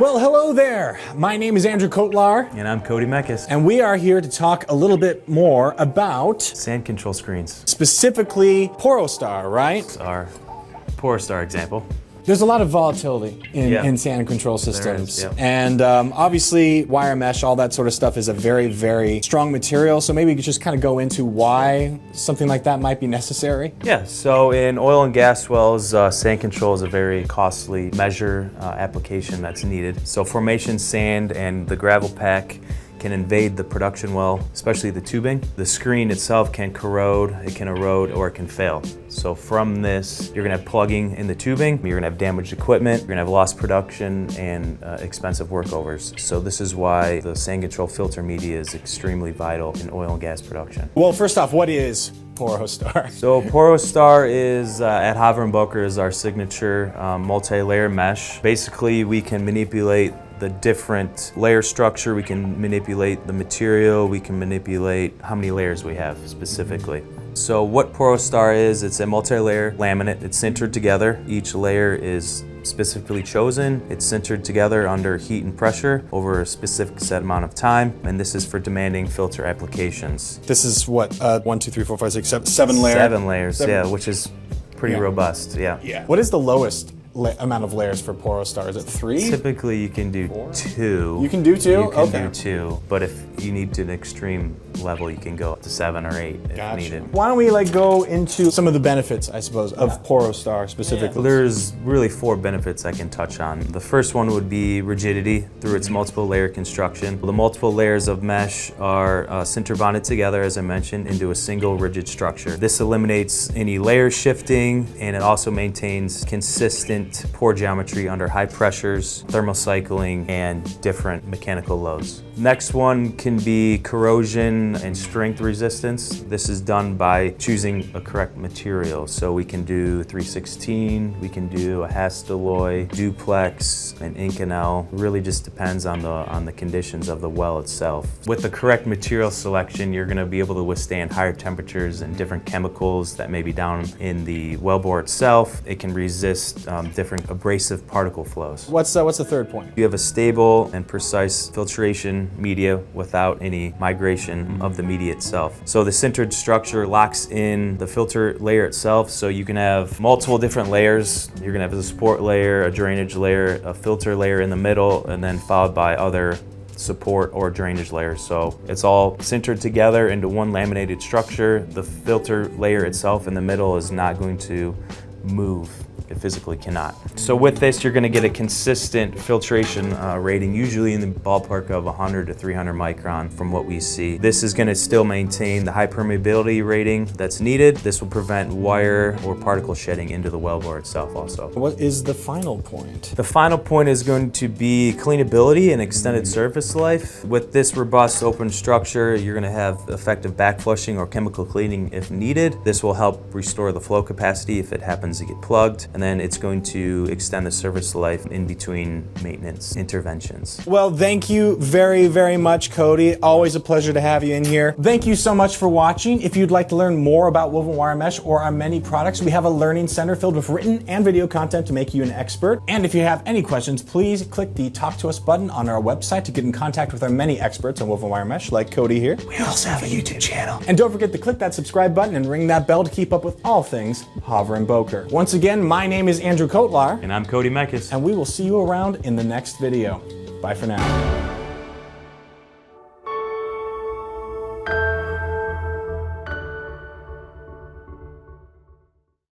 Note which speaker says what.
Speaker 1: Well, hello there. My name is Andrew Kotlar.
Speaker 2: And I'm Cody Meckes.
Speaker 1: And we are here to talk a little bit more about
Speaker 2: Sand control screens.
Speaker 1: Specifically POROSTAR, right?
Speaker 2: It's our POROSTAR example.
Speaker 1: There's a lot of volatility in sand control systems.
Speaker 2: There is,
Speaker 1: And obviously wire mesh, all that sort of stuff is a very, very strong material. So maybe you could just kind of go into why something like that might be necessary.
Speaker 2: Yeah, so in oil and gas wells, sand control is a very costly measure application that's needed. So formation sand and the gravel pack can invade the production well, especially the tubing. The screen itself can corrode, it can erode, or it can fail. So from this, you're gonna have plugging in the tubing, you're gonna have damaged equipment, you're gonna have lost production and expensive workovers. So this is why the sand control filter media is extremely vital in oil and gas production.
Speaker 1: Well, first off, what is POROSTAR?
Speaker 2: So POROSTAR is, at Haver & Boker, is our signature multi-layer mesh. Basically, we can manipulate the different layer structure, we can manipulate the material, we can manipulate how many layers we have specifically. So what POROSTAR is, it's a multi-layer laminate. It's sintered together. Each layer is specifically chosen. It's sintered together under heat and pressure over a specific set amount of time, and this is for demanding filter applications.
Speaker 1: This is what, 1, 2, 3, 4, 5, 6, 7 layers?
Speaker 2: 7 layers, yeah, which is pretty robust, yeah.
Speaker 1: What is the lowest amount of layers for POROSTAR? Is it 3?
Speaker 2: Typically you can do 2.
Speaker 1: You can do 2?
Speaker 2: You can do 2, but if you need to an extreme level, you can go up to 7 or 8 if needed.
Speaker 1: Why don't we go into some of the benefits, I suppose, of POROSTAR specifically?
Speaker 2: There's really 4 benefits I can touch on. The first one would be rigidity through its multiple layer construction. The multiple layers of mesh are sinter bonded together, as I mentioned, into a single rigid structure. This eliminates any layer shifting, and it also maintains consistent pore geometry under high pressures, thermal cycling, and different mechanical loads. Next one can be corrosion and strength resistance. This is done by choosing a correct material. So we can do 316, we can do a Hastelloy, duplex, and Inconel. It really just depends on the conditions of the well itself. With the correct material selection, you're gonna be able to withstand higher temperatures and different chemicals that may be down in the wellbore itself. It can resist different abrasive particle flows.
Speaker 1: What's the third point?
Speaker 2: You have a stable and precise filtration media without any migration of the media itself. So the sintered structure locks in the filter layer itself, so you can have multiple different layers. You're gonna have a support layer, a drainage layer, a filter layer in the middle, and then followed by other support or drainage layers. So it's all sintered together into one laminated structure. The filter layer itself in the middle is not going to move. It physically cannot. So with this, you're gonna get a consistent filtration rating, usually in the ballpark of 100 to 300 micron from what we see. This is gonna still maintain the high permeability rating that's needed. This will prevent wire or particle shedding into the wellbore itself also.
Speaker 1: What is the final point?
Speaker 2: The final point is going to be cleanability and extended surface life. With this robust open structure, you're gonna have effective backflushing or chemical cleaning if needed. This will help restore the flow capacity if it happens to get plugged. And then it's going to extend the service life in between maintenance interventions.
Speaker 1: Well, thank you very, very much, Cody. Always a pleasure to have you in here. Thank you so much for watching. If you'd like to learn more about woven wire mesh or our many products, we have a learning center filled with written and video content to make you an expert. And if you have any questions, please click the Talk to Us button on our website to get in contact with our many experts on woven wire mesh, like Cody here.
Speaker 3: We also have a YouTube channel.
Speaker 1: And don't forget to click that subscribe button and ring that bell to keep up with all things Haver & Boker. Once again, my name is Andrew Kotlar.
Speaker 2: And I'm Cody Meckes.
Speaker 1: And we will see you around in the next video. Bye for now.